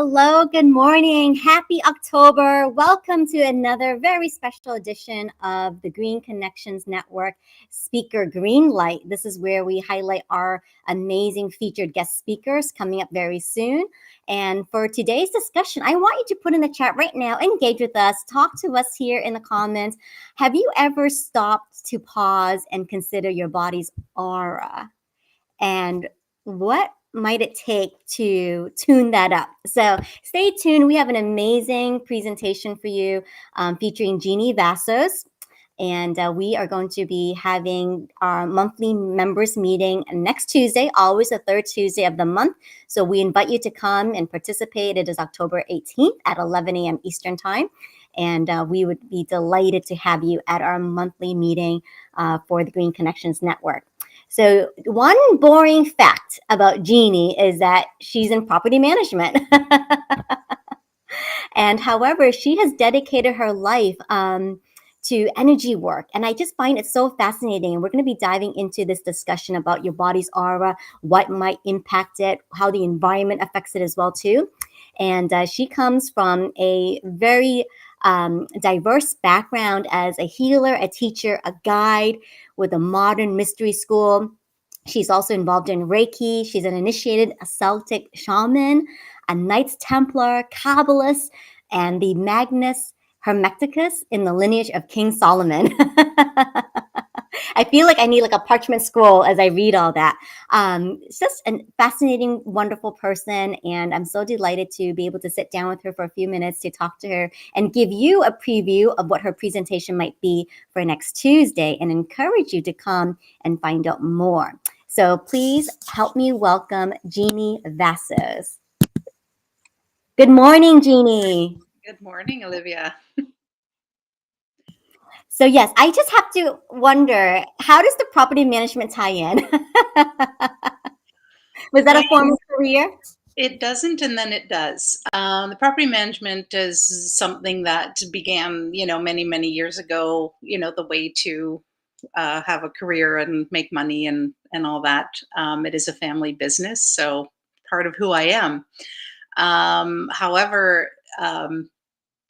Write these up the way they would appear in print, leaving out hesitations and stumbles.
Hello, good morning. Happy October. Welcome to another very special edition of the Green Connections Network Speaker Greenlight. This is where we highlight our amazing featured guest speakers coming up very soon. And for today's discussion, I want you to put in the chat right now, engage with us, talk to us here in the comments. Have you ever stopped to pause and consider your body's aura? And what might it take to tune that up? So stay tuned. We have an amazing presentation for you featuring Jeannie Vassos. And we are going to be having our monthly members meeting next Tuesday, always the third Tuesday of the month. So we invite you to come and participate. It is October 18th at 11 a.m. Eastern Time. And we would be delighted to have you at our monthly meeting for the Green Connections Network. So one boring fact about Jeannie is that she's in property management. And however, she has dedicated her life to energy work. And I just find it so fascinating. And we're going to be diving into this discussion about your body's aura, what might impact it, how the environment affects it as well, too. And she comes from a very diverse background as a healer, a teacher, a guide with a modern mystery school. She's also involved in Reiki. She's an initiated Celtic Shaman, a Knights Templar, Kabbalist, and the Magus Hermeticus in the Lineage of King Salomon. I feel like I need like a parchment scroll as I read all that. It's just a fascinating, wonderful person. And I'm so delighted to be able to sit down with her for a few minutes to talk to her and give you a preview of what her presentation might be for next Tuesday and encourage you to come and find out more. So please help me welcome Jeannie Vassos. Good morning, Jeannie. Good morning, Olivia. So yes, I just have to wonder, how does the property management tie in? Was that a former career? It doesn't, and then it does. The property management is something that began, many, many years ago, the way to have a career and make money and all that. It is a family business, so part of who I am. However,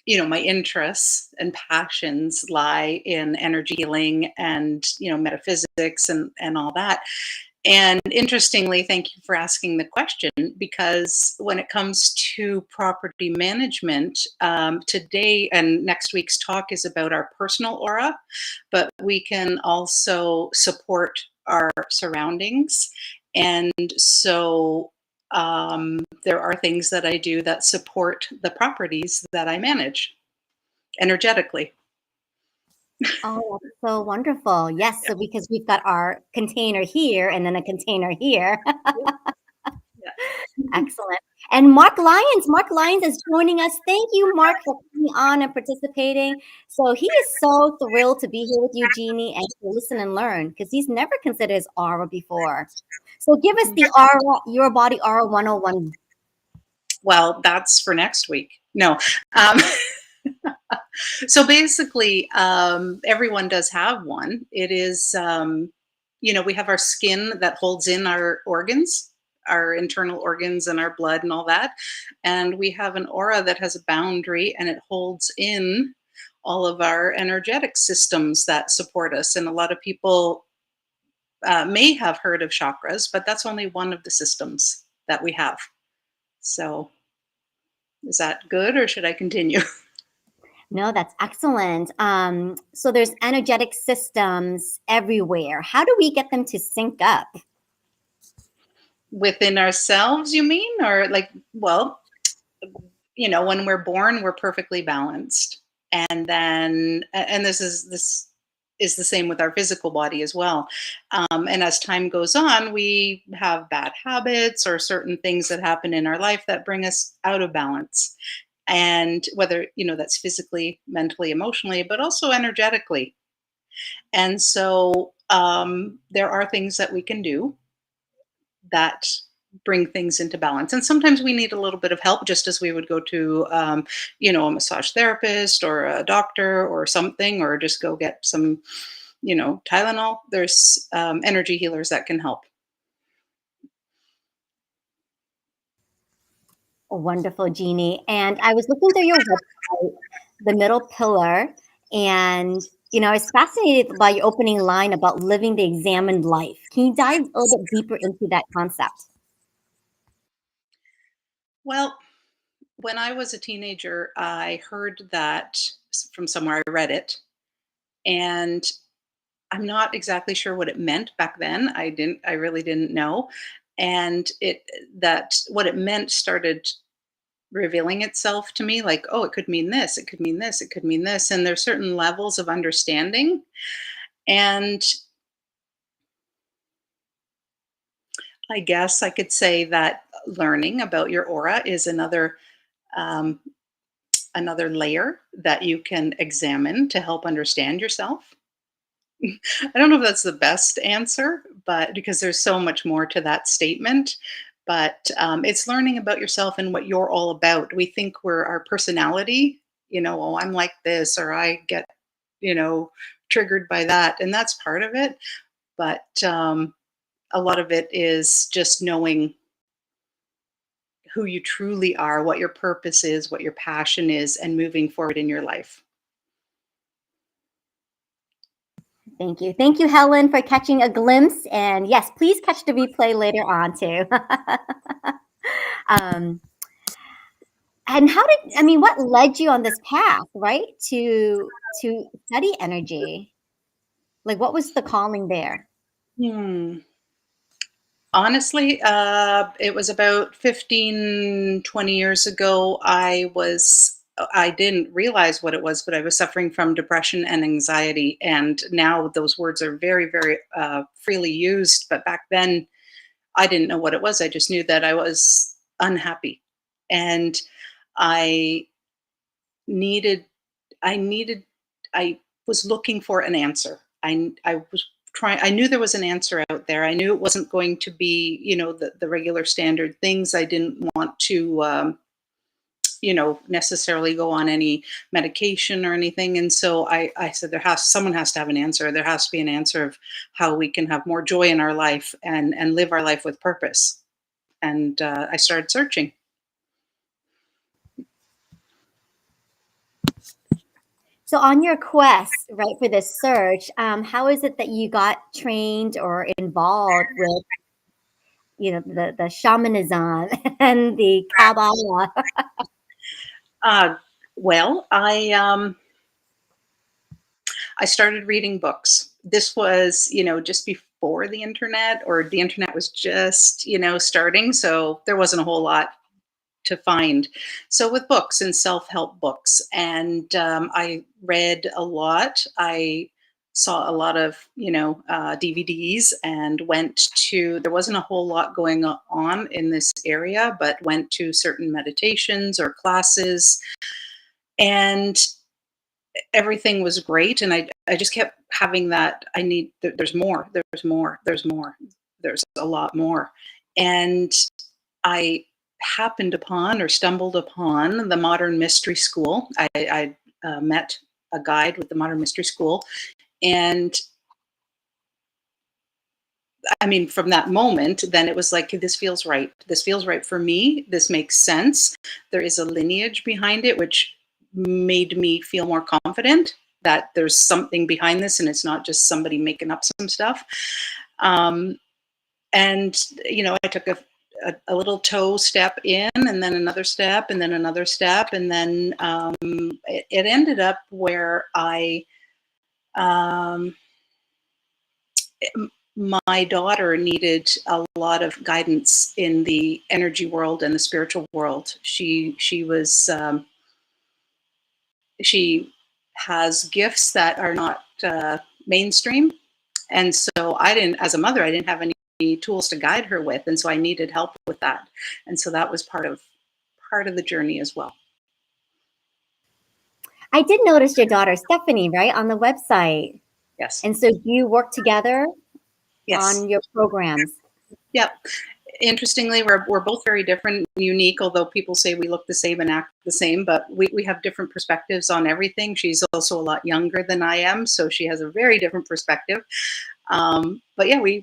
my interests and passions lie in energy healing and, metaphysics and all that. And interestingly, thank you for asking the question, because when it comes to property management, today and next week's talk is about our personal aura, but we can also support our surroundings. And so there are things that I do that support the properties that I manage energetically. Oh, that's so wonderful. Yes, so because we've got our container here and then a container here. Yeah. Excellent. And Mark Lyons is joining us. Thank you, Mark, for coming on and participating. So he is so thrilled to be here with you, Jeannie, and to listen and learn because he's never considered his aura before. So give us the aura, your body aura 101. Well, that's for next week. No. So basically, everyone does have one. It is, we have our skin that holds in our organs, our internal organs and our blood and all that. And we have an aura that has a boundary and it holds in all of our energetic systems that support us. And a lot of people may have heard of chakras, but that's only one of the systems that we have. So is that good or should I continue? No, that's excellent. So there's energetic systems everywhere. How do we get them to sync up? Within ourselves, you mean? Or when we're born, we're perfectly balanced. And then, and this is the same with our physical body as well. And as time goes on, we have bad habits or certain things that happen in our life that bring us out of balance. And whether, that's physically, mentally, emotionally, but also energetically. And so there are things that we can do that bring things into balance. And sometimes we need a little bit of help, just as we would go to, a massage therapist or a doctor or something, or just go get some, Tylenol. There's energy healers that can help. Wonderful, Jeannie. And I was looking through your website, the middle pillar, and I was fascinated by your opening line about living the examined life. Can you dive a little bit deeper into that concept? Well, when I was a teenager, I heard that from somewhere. I read it, and I'm not exactly sure what it meant back then. I really didn't know. And that what it meant started revealing itself to me, like, oh, it could mean this, it could mean this, it could mean this. And there's certain levels of understanding. And I guess I could say that learning about your aura is um, another layer that you can examine to help understand yourself. I don't know if that's the best answer, but because there's so much more to that statement. But it's learning about yourself and what you're all about. We think we're our personality, oh, I'm like this, or I get, you know, triggered by that. And that's part of it. But a lot of it is just knowing who you truly are, what your purpose is, what your passion is, and moving forward in your life. Thank you. Thank you, Helen, for catching a glimpse. And yes, please catch the replay later on too. um, and what led you on this path, right? To study energy? Like, what was the calling there? Hmm. Honestly, it was about 15, 20 years ago. I didn't realize what it was, but I was suffering from depression and anxiety. And now those words are very, very freely used. But back then, I didn't know what it was. I just knew that I was unhappy. And I needed I needed I was looking for an answer. I was trying. I knew there was an answer out there. I knew it wasn't going to be, the regular standard things. I didn't want to necessarily go on any medication or anything. And so I said someone has to have an answer. There has to be an answer of how we can have more joy in our life and live our life with purpose. And I started searching. So on your quest, right, for this search, how is it that you got trained or involved with, the shamanism and the Kabbalah? Uh, well, I started reading books. This was, just before the internet, or the internet was just, starting. So there wasn't a whole lot to find. So with books and self-help books, and I read a lot. I saw a lot of, DVDs, and there wasn't a whole lot going on in this area, but went to certain meditations or classes, and everything was great. And I just kept having that, there's more, there's more, there's more, there's a lot more. And I happened upon or stumbled upon the Modern Mystery School. I met a guide with the Modern Mystery School. And I mean, from that moment, then it was like, this feels right. This feels right for me. This makes sense. There is a lineage behind it, which made me feel more confident that there's something behind this and it's not just somebody making up some stuff. Um, and, I took a little toe step in, and then another step, and then another step. And then it ended up where um, my daughter needed a lot of guidance in the energy world and the spiritual world. She has gifts that are not mainstream, and so I didn't, as a mother, I didn't have any tools to guide her with, and so I needed help with that. And so that was part of the journey as well. I did notice your daughter Stephanie, right, on the website. Yes. And so you work together Yes. on your programs. Yep. Interestingly, we're both very different and unique, although people say we look the same and act the same, but we have different perspectives on everything. She's also a lot younger than I am, so she has a very different perspective. But yeah, we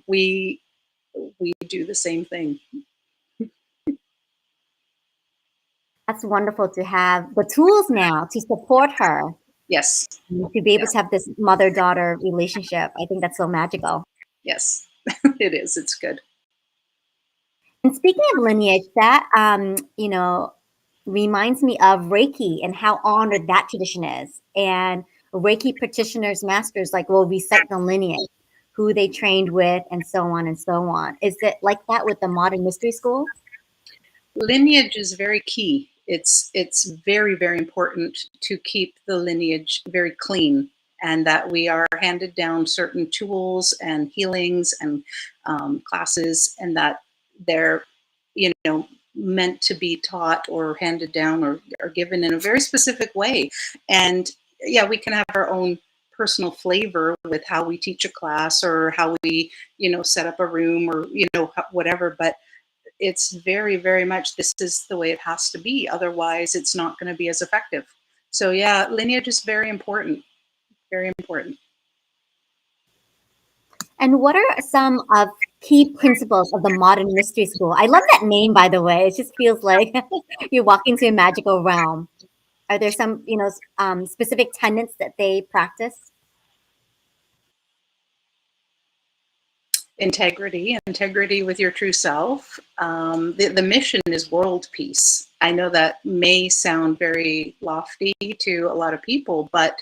do the same thing. That's wonderful to have the tools now to support her, Yes. to be able Yeah. to have this mother-daughter relationship. I think that's so magical. Yes, it is. It's good. And speaking of lineage, that reminds me of Reiki and how honored that tradition is. And Reiki practitioners, masters, like will recite the lineage, who they trained with, and so on and so on. Is it like that with the modern mystery school? Lineage is very key. It's very, very important to keep the lineage very clean, and that we are handed down certain tools and healings and classes, and that they're, you know, meant to be taught or handed down or given in a very specific way. And yeah, we can have our own personal flavor with how we teach a class or how we, set up a room or, whatever. But it's very, very much this is the way it has to be. Otherwise, it's not going to be as effective. So yeah, lineage is very important. Very important. And what are some of key principles of the modern mystery school? I love that name, by the way. It just feels like you walk into a magical realm. Are there some, specific tenets that they practice? Integrity with your true self. The mission is world peace. I know that may sound very lofty to a lot of people, but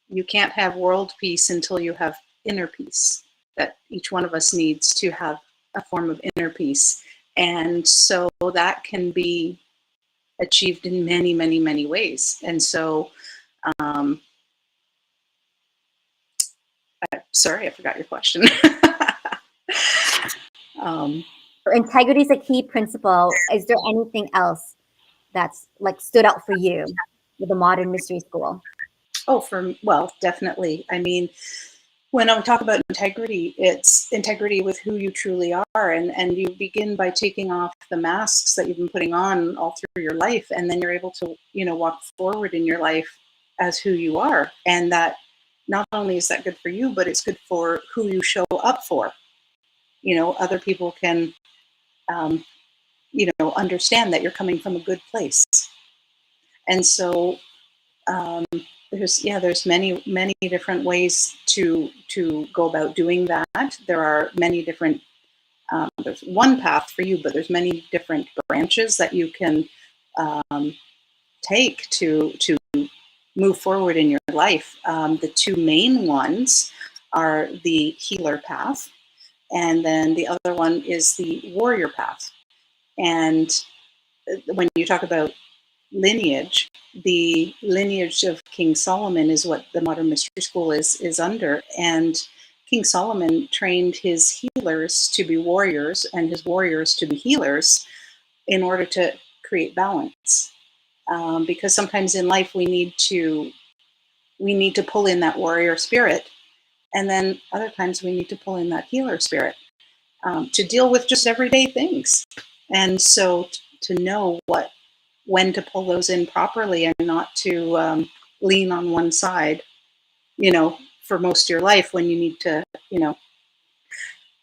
you can't have world peace until you have inner peace. That each one of us needs to have a form of inner peace. And so that can be achieved in many, many, many ways. And so, sorry, I forgot your question. Integrity is a key principle. Is there anything else that's like stood out for you with the modern mystery school? Well, definitely. I mean, when I talk about integrity, it's integrity with who you truly are. And you begin by taking off the masks that you've been putting on all through your life. And then you're able to, walk forward in your life as who you are. And that not only is that good for you, but it's good for who you show up for. Other people can, understand that you're coming from a good place. And so, there's many different ways to go about doing that. There are many different there's one path for you, but there's many different branches that you can take to move forward in your life. The two main ones are the healer path, and then the other one is the warrior path. And when you talk about lineage, the lineage of King Solomon is what the modern mystery school is under. And King Solomon trained his healers to be warriors and his warriors to be healers in order to create balance. Because sometimes in life we need to pull in that warrior spirit, and then other times we need to pull in that healer spirit to deal with just everyday things. And so to know when to pull those in properly and not to lean on one side, for most of your life, when you need to,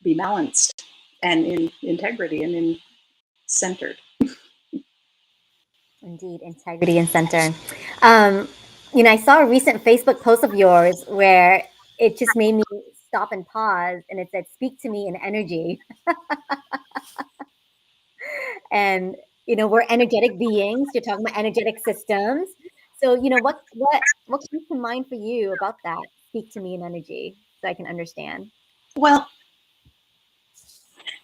be balanced and in integrity and in centered. Indeed, integrity and center. I saw a recent Facebook post of yours where it just made me stop and pause, and it said, "Speak to me in energy." And we're energetic beings. You're talking about energetic systems. So what comes to mind for you about that? Speak to me in energy, so I can understand. Well,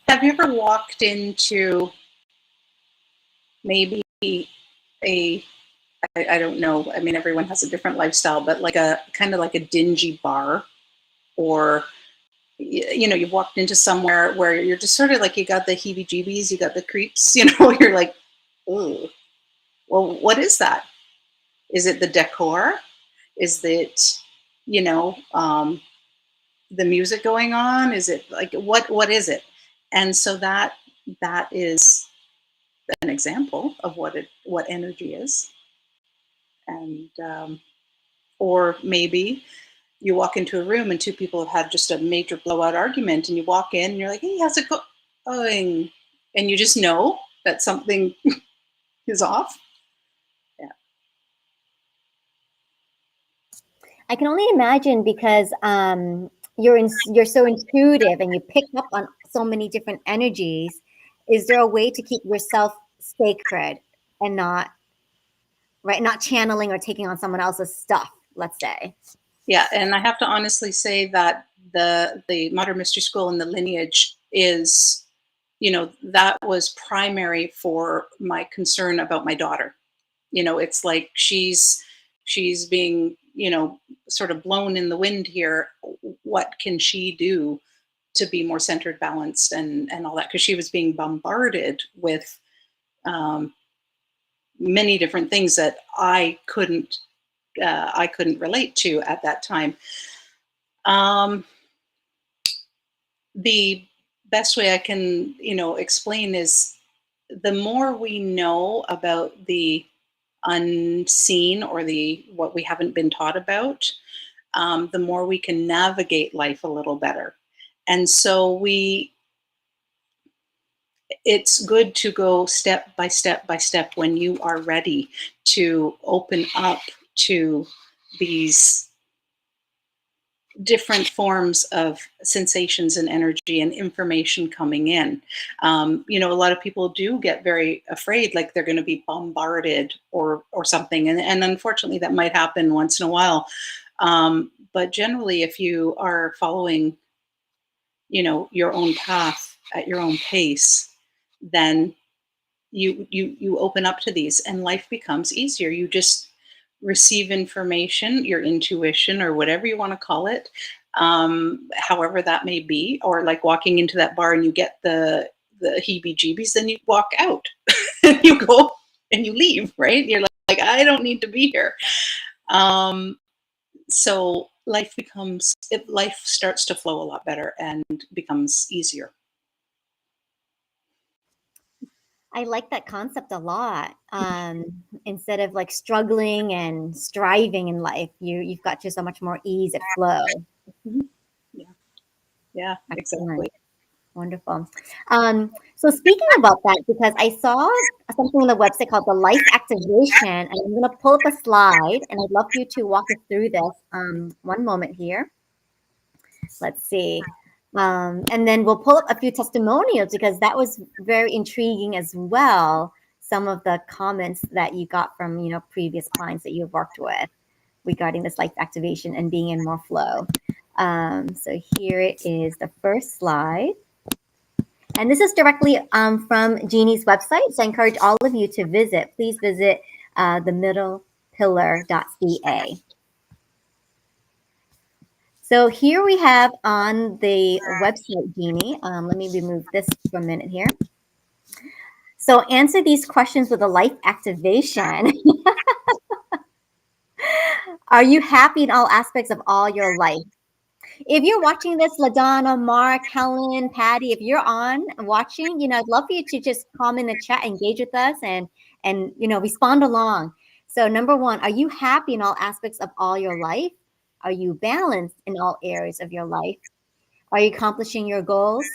have you ever walked into maybe I don't know, I mean, everyone has a different lifestyle, but like a kind of like a dingy bar, or you've walked into somewhere where you're just sort of like, you got the heebie-jeebies, you got the creeps, you're like, oh, well, what is that? Is it the decor? Is it, the music going on? Is it like, what is it? And so that is an example of what energy is. And or maybe you walk into a room and two people have had just a major blowout argument, and you walk in and you're like, hey, how's it going? And you just know that something is off. I can only imagine because you're so intuitive and you pick up on so many different energies. Is there a way to keep yourself sacred and not right, not channeling or taking on someone else's stuff? Let's say. Yeah, and I have to honestly say that the modern mystery school and the lineage is, that was primary for my concern about my daughter. It's like she's being, sort of blown in the wind here. What can she do to be more centered, balanced, and all that? Because she was being bombarded with um, many different things that I couldn't relate to at that time. Um, the best way I can, explain is the more we know about the unseen or the what we haven't been taught about, the more we can navigate life a little better. And so it's good to go step by step by step when you are ready to open up to these different forms of sensations and energy and information coming in. A lot of people do get very afraid, like they're going to be bombarded or something, and unfortunately, that might happen once in a while. But generally, if you are following, your own path at your own pace, then you open up to these, and life becomes easier. You just receive information, your intuition, or whatever you want to call it, however that may be. Or like walking into that bar and you get the heebie-jeebies, then you walk out and you go and you leave. Right? You're like, I don't need to be here. So life starts to flow a lot better and becomes easier. I like that concept a lot. Instead of like struggling and striving in life, you've got just so much more ease and flow. Mhm. Yeah, Excellent. exactly. Wonderful. So speaking about that, because I saw something on the website called the Life Activation, and I'm going to pull up a slide, and I'd love for you to walk us through this. One moment here. Let's see. And then we'll pull up a few testimonials because that was very intriguing as well. Some of the comments that you got from previous clients that you've worked with regarding this life activation and being in more flow. So here it is, the first slide. And this is directly from Jeannie's website. So I encourage all of you to visit. Please visit themiddlepillar.ca. So here we have on the website, Jeannie. Let me remove this for a minute here. So answer these questions with a life activation. Are you happy in all aspects of all your life? If you're watching this, LaDonna, Mark, Helen, Patty, if you're on watching, I'd love for you to just comment in the chat, engage with us, and respond along. So number one, are you happy in all aspects of all your life? Are you balanced in all areas of your life? Are you accomplishing your goals?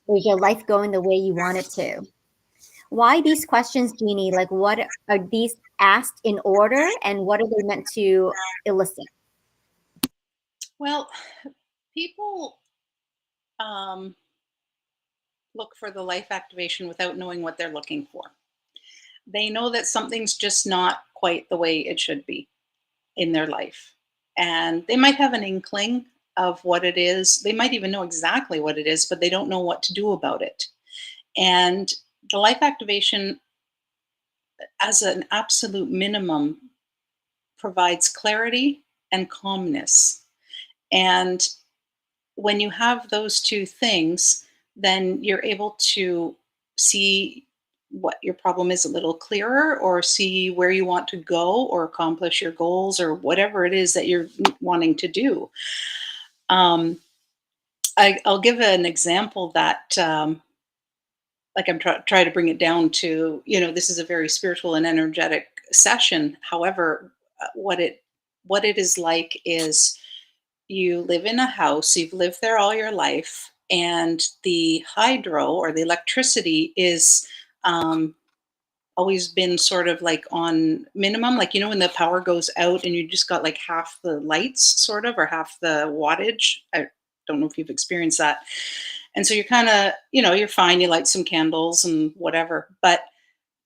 Or is your life going the way you want it to? Why these questions, Jeannie? Like, what are these asked in order, and what are they meant to elicit? Well, people look for the life activation without knowing what they're looking for. They know that something's just not quite the way it should be in their life. And they might have an inkling of what it is. They might even know exactly what it is, but they don't know what to do about it. And the life activation, as an absolute minimum, provides clarity and calmness. And when you have those two things, then you're able to see what your problem is a little clearer, or see where you want to go or accomplish your goals or whatever it is that you're wanting to do. I'll give an example that, like, I'm try to bring it down to, this is a very spiritual and energetic session. However, what it is like is, you live in a house, you've lived there all your life, and the hydro or the electricity is, um, always been sort of like on minimum, like, when the power goes out and you just got like half the lights sort of, or half the wattage. I don't know if you've experienced that. And so you're kind of, you're fine. You light some candles and whatever. But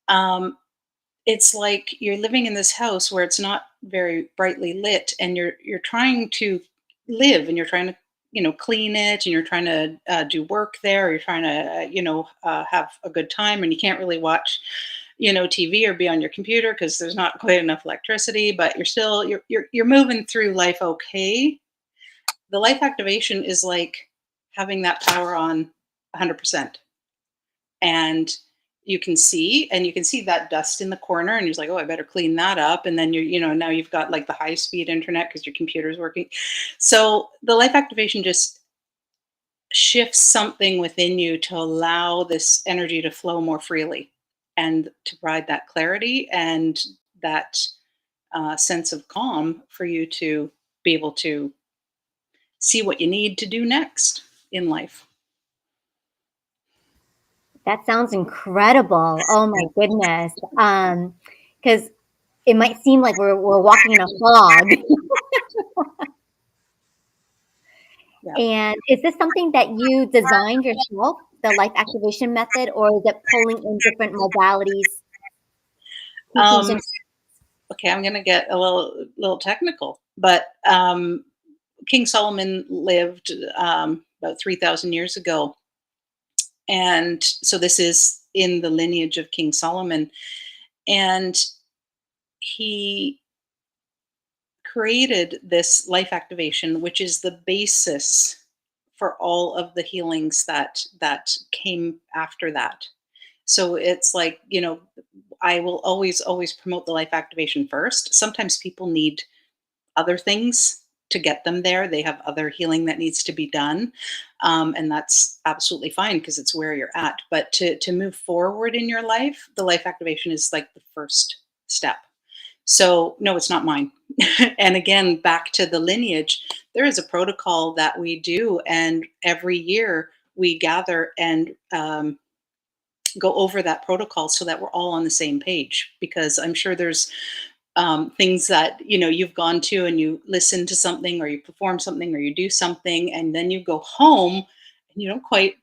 um, it's like you're living in this house where it's not very brightly lit, and you're trying to live, and you're trying to clean it, and you're trying to do work there, or you're trying to have a good time, and you can't really watch TV or be on your computer because there's not quite enough electricity, but you're still you're moving through life okay. The life activation is like having that power on 100%. And you can see that dust in the corner, and you're like, oh, I better clean that up. And then now you've got like the high speed internet because your computer's working. So the life activation just shifts something within you to allow this energy to flow more freely, and to provide that clarity and that sense of calm for you to be able to see what you need to do next in life. That sounds incredible. Oh my goodness. Because it might seem like we're walking in a fog. Yeah. And is this something that you designed yourself, the life activation method, or is it pulling in different modalities, teachings, Um, and okay, I'm going to get a little technical, but King Solomon lived about 3,000 years ago, and so this is in the lineage of King Solomon, and he created this life activation, which is the basis for all of the healings that came after that. So it's like, I will always promote the life activation first. Sometimes people need other things to get them there. They have other healing that needs to be done. And that's absolutely fine because it's where you're at. But to move forward in your life, the life activation is like the first step. So, no, it's not mine. And again, back to the lineage, there is a protocol that we do. And every year we gather and go over that protocol so that we're all on the same page. Because I'm sure there's things that you've gone to, and you listen to something, or you perform something, or you do something, and then you go home and you don't quite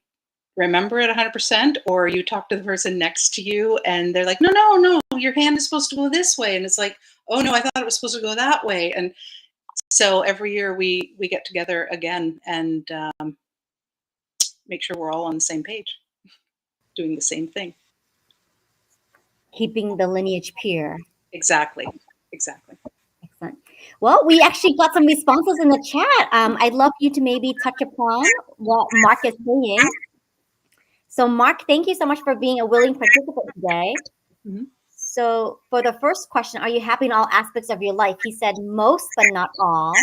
remember it 100%, or you talk to the person next to you and they're like, no, your hand is supposed to go this way, and it's like, oh no, I thought it was supposed to go that way. And so every year we get together again and make sure we're all on the same page, doing the same thing. keeping the lineage pure? Exactly. Excellent. Well, we actually got some responses in the chat. I'd love you to maybe touch upon what Mark is saying. So, Mark, thank you so much for being a willing participant today. Mhm. So, for the first question, are you happy in all aspects of your life? He said most, but not all.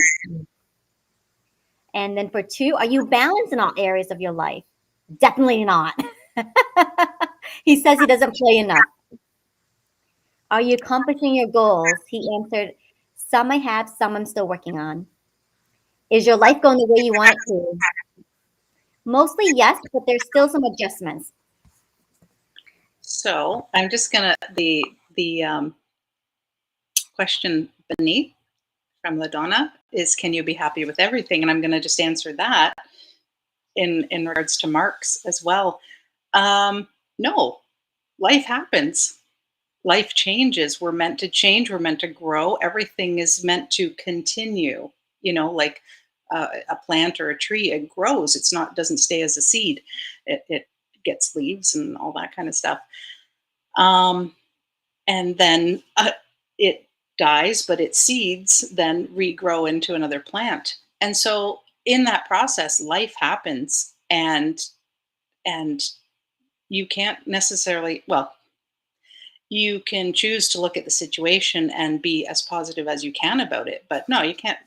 And then for 2, are you balanced in all areas of your life? Definitely not. He says he doesn't play enough. Are you accomplishing your goals? He answered, some I have, some I'm still working on. Is your life going the way you want it to? Mostly yes, but there's still some adjustments. So I'm just gonna the question beneath from LaDonna is, can you be happy with everything? And I'm going to just answer that in regards to Mark's as well. No, life happens. Life changes. We're meant to change. We're meant to grow. Everything is meant to continue. Like a plant or a tree, it grows. It's not doesn't stay as a seed. It gets leaves and all that kind of stuff. And then it dies, but its seeds then regrow into another plant. And so in that process, life happens, and you can't necessarily, well, you can choose to look at the situation and be as positive as you can about it, but no, you can't.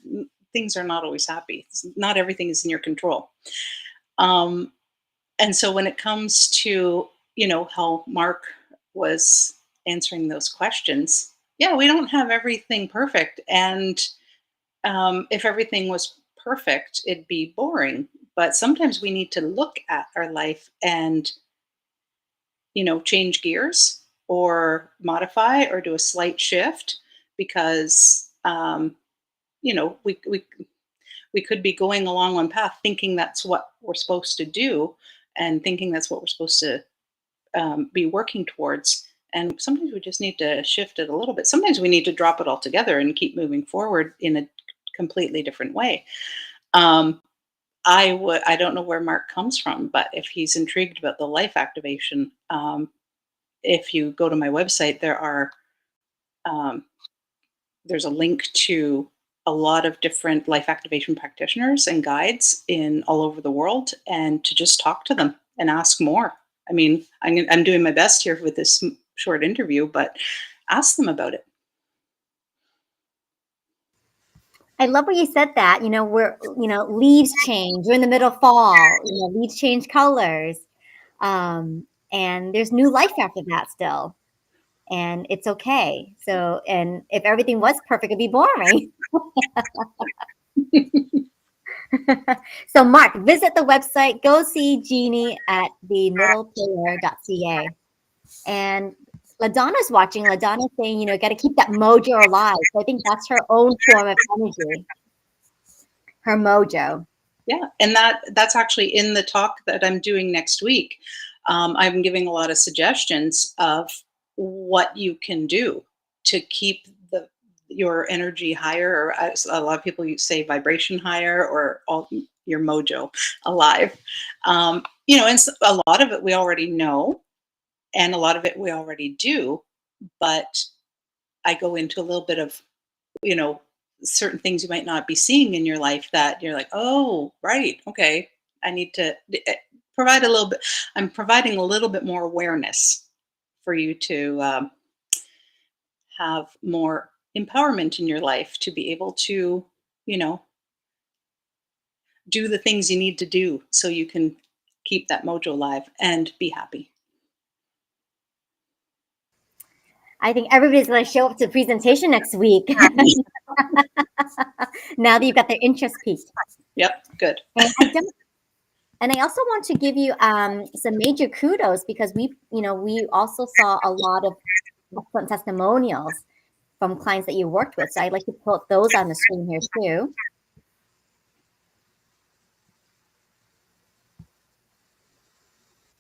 Things are not always happy. Not everything is in your control. And so when it comes to how Mark was answering those questions, yeah, we don't have everything perfect, and if everything was perfect, it'd be boring. But sometimes we need to look at our life and change gears or modify or do a slight shift because you know we could be going along one path thinking that's what we're supposed to do and thinking that's what we're supposed to be working towards. And sometimes we just need to shift it a little bit. Sometimes we need to drop it altogether and keep moving forward in a completely different way. Um, I don't know where Mark comes from, but if he's intrigued about the life activation, if you go to my website, um, there's a link to a lot of different life activation practitioners and guides in all over the world, and to just talk to them and ask more. I mean, I'm doing my best here with this short interview, but ask them about it. I love what you said that, leaves change. We're in the middle of fall, leaves change colors. And there's new life after that still. And it's okay. So, and if everything was perfect, it'd be boring. So Mark, visit the website, go see Jeannie at themiddleplayer.ca. And LaDonna's watching. LaDonna's saying, got to keep that mojo alive. So I think that's her own form of energy, her mojo. Yeah, and that's actually in the talk that I'm doing next week. I'm giving a lot of suggestions of what you can do to keep your energy higher, or a lot of people say vibration higher, or all your mojo alive. And a lot of it we already know, and a lot of it we already do, but I go into a little bit of, you know, certain things you might not be seeing in your life that you're like, oh, right, okay, I need to provide a little bit. I'm providing a little bit more awareness for you to have more empowerment in your life to be able to, you know, do the things you need to do so you can keep that mojo alive and be happy. I think everybody's going to show up to the presentation next week. Now that you've got their interest peaked. Yep, good. And I also want to give you some major kudos, because we also saw a lot of excellent testimonials from clients that you worked with. So I'd like to put those on the screen here too.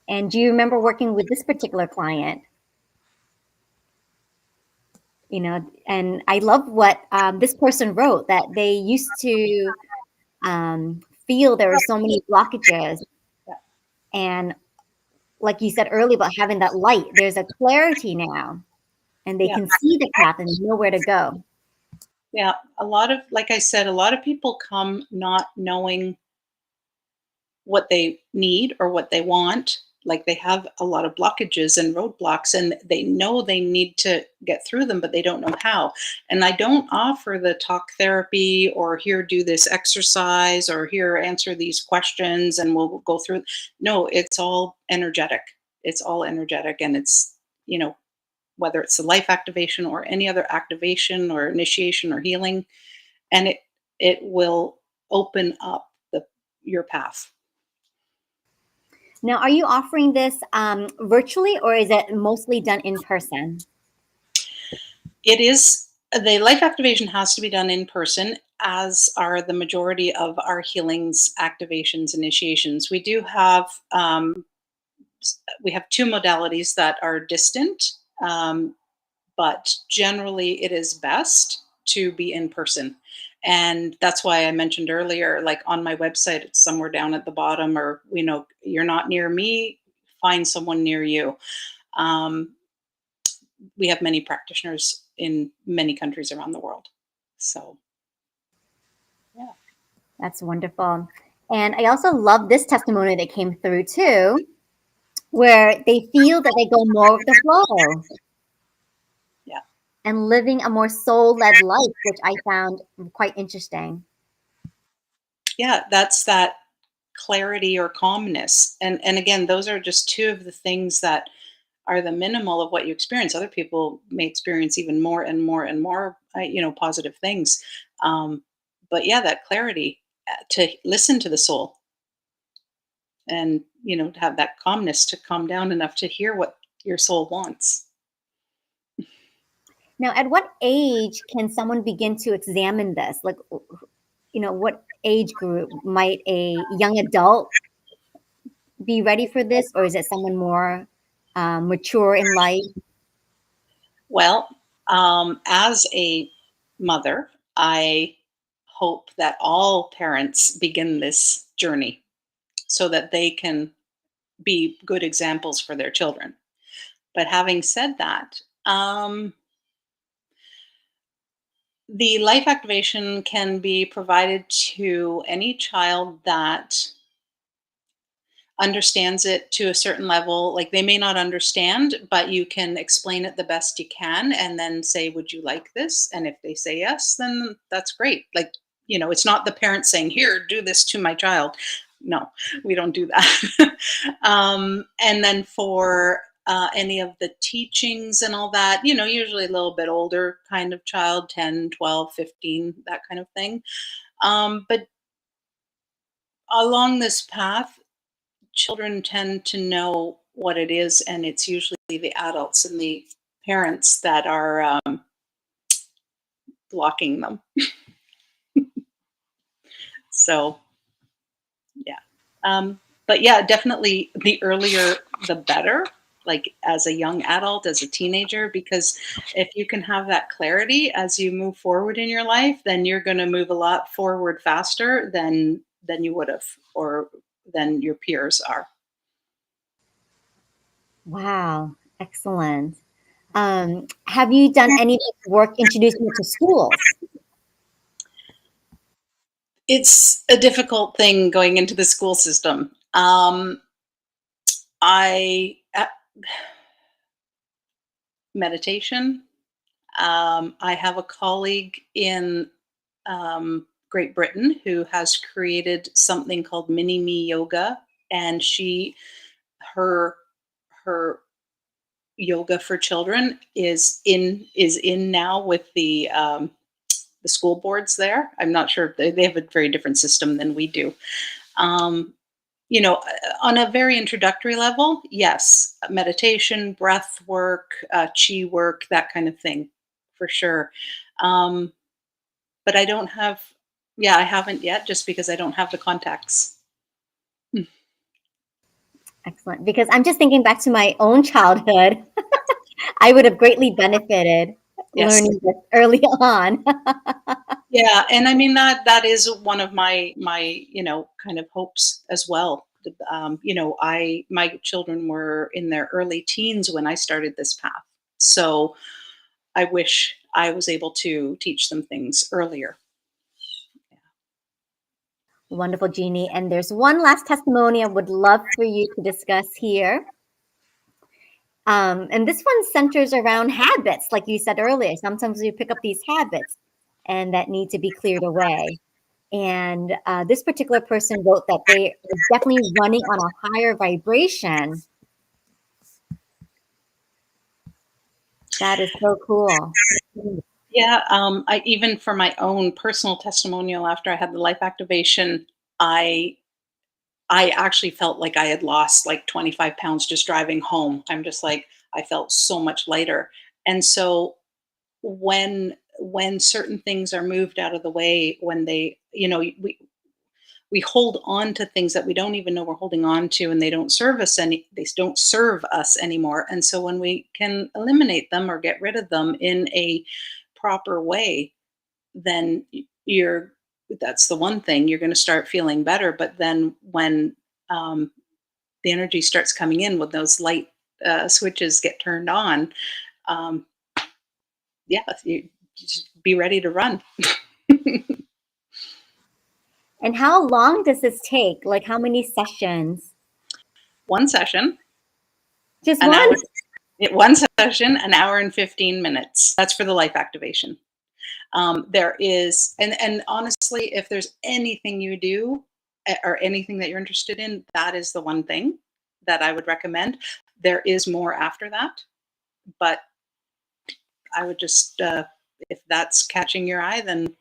And do you remember working with this particular client? And I love what this person wrote, that they used to feel there were so many blockages. And like you said earlier about having that light, there's a clarity now, and they can see the path and know where to go. Yeah, like I said, a lot of people come not knowing what they need or what they want. Like, they have a lot of blockages and roadblocks, and they know they need to get through them, but they don't know how. And I don't offer the talk therapy, or here, do this exercise, or here, answer these questions and we'll go through. No, it's all energetic. It's all energetic. And it's, whether it's the life activation or any other activation or initiation or healing, and it will open up your path. Now, are you offering this virtually, or is it mostly done in person? It is. The life activation has to be done in person, as are the majority of our healings, activations, initiations. We do have two modalities that are distant, but generally it is best to be in person. And that's why I mentioned earlier, like on my website, it's somewhere down at the bottom, or, you're not near me, find someone near you. We have many practitioners in many countries around the world. So, yeah. That's wonderful. And I also love this testimony that came through too, where they feel that they go more with the flow. Yeah. And living a more soul-led life, which I found quite interesting. Yeah, that's that clarity or calmness. And again, those are just two of the things that are the minimal of what you experience. Other people may experience even more and more and more, positive things. But yeah, that clarity, to listen to the soul, and to have that calmness to calm down enough to hear what your soul wants. Now, at what age can someone begin to examine this? Like, what age group might a young adult be ready for this, or is it someone more mature in life? Well, as a mother, I hope that all parents begin this journey so that they can be good examples for their children. But having said that, the life activation can be provided to any child that understands it to a certain level. Like, they may not understand, but you can explain it the best you can and then say, would you like this? And if they say yes, then that's great. Like, it's not the parents saying, here, do this to my child. No, we don't do that. And then for any of the teachings and all that, usually a little bit older kind of child, 10, 12, 15, that kind of thing. But along this path, children tend to know what it is, and it's usually the adults and the parents that are blocking them. So, yeah. But yeah, definitely the earlier the better, like as a young adult, as a teenager, because if you can have that clarity as you move forward in your life, then you're going to move a lot forward faster than you would have, or than your peers are. Wow, excellent. Have you done any work introducing it to schools? It's a difficult thing going into the school system. I meditation. I have a colleague in Great Britain who has created something called Mini Me Yoga, and her her yoga for children is in now with the school boards there. I'm not sure if they have a very different system than we do. Um, on a very introductory level, yes, meditation, breath work, chi work, that kind of thing, for sure. Um, but I don't have, yeah, I haven't yet, just because I don't have the contacts. Excellent. Because I'm just thinking back to my own childhood. I would have greatly benefited Yes. learning this early on. Yeah, and I mean that is one of my kind of hopes as well. I my children were in their early teens when I started this path, so I wish I was able to teach them things earlier. Wonderful, Jeannie. And there's one last testimony I would love for you to discuss here. And this one centers around habits, like you said earlier. Sometimes we pick up these habits and that need to be cleared away. And this particular person wrote that they are definitely running on a higher vibration. That is so cool. Yeah, I even for my own personal testimonial after I had the life activation, I I actually felt like I had lost like 25 pounds just driving home. I'm just like, I felt so much lighter. And so when certain things are moved out of the way, when we hold on to things that we don't even know we're holding on to, and they don't serve us anymore. And so when we can eliminate them or get rid of them in a proper way, then you're that's the one thing, you're going to start feeling better. But then when um, the energy starts coming in, when those light switches get turned on, um, yeah, you just be ready to run. And how long does this take? Like how many sessions? One session, Just an one? hour. One session, an hour and 15 minutes. That's for the life activation. There is, and honestly, if there's anything you do or anything that you're interested in, that is the one thing that I would recommend. There is more after that, but I would just, if that's catching your eye, then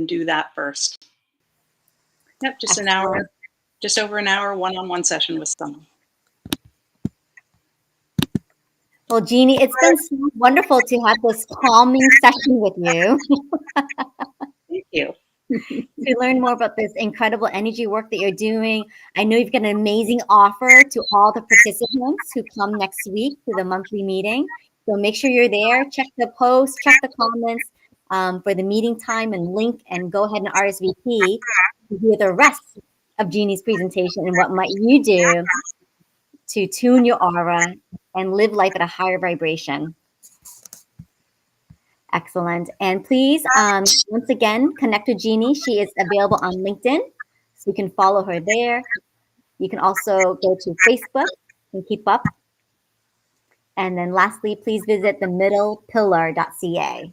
do that first. Yep, just an Excellent. hour, just over an hour, one-on-one session with someone. Well, Jeannie, it's been so wonderful to have this calming session with you. Thank you. To learn more about this incredible energy work that you're doing. I know you've got an amazing offer to all the participants who come next week to the monthly meeting. So make sure you're there. Check the post, check the comments for the meeting time and link, and go ahead and RSVP to hear the rest of Jeannie's presentation and what might you do to tune your aura and live life at a higher vibration. Excellent. And please, once again, connect with Jeannie. She is available on LinkedIn, so you can follow her there. You can also go to Facebook and keep up. And then lastly, please visit themiddlepillar.ca.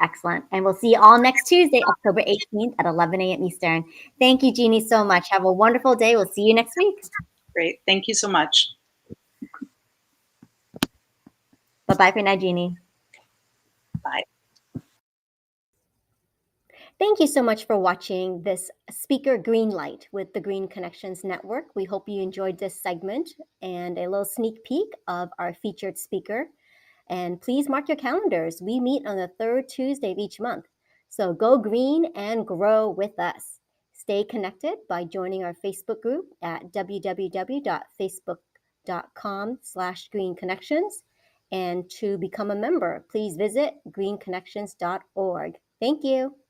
Excellent. And we'll see you all next Tuesday, October 18th at 11 a.m. Eastern. Thank you, Jeannie, so much. Have a wonderful day. We'll see you next week. Great. Thank you so much. Bye-bye for now, Jeannie. Bye. Thank you so much for watching this speaker Greenlight with the Green Connections Network. We hope you enjoyed this segment and a little sneak peek of our featured speaker. And please mark your calendars. We meet on the third Tuesday of each month. So go green and grow with us. Stay connected by joining our Facebook group at www.facebook.com/greenconnections. And to become a member, please visit greenconnections.org. Thank you.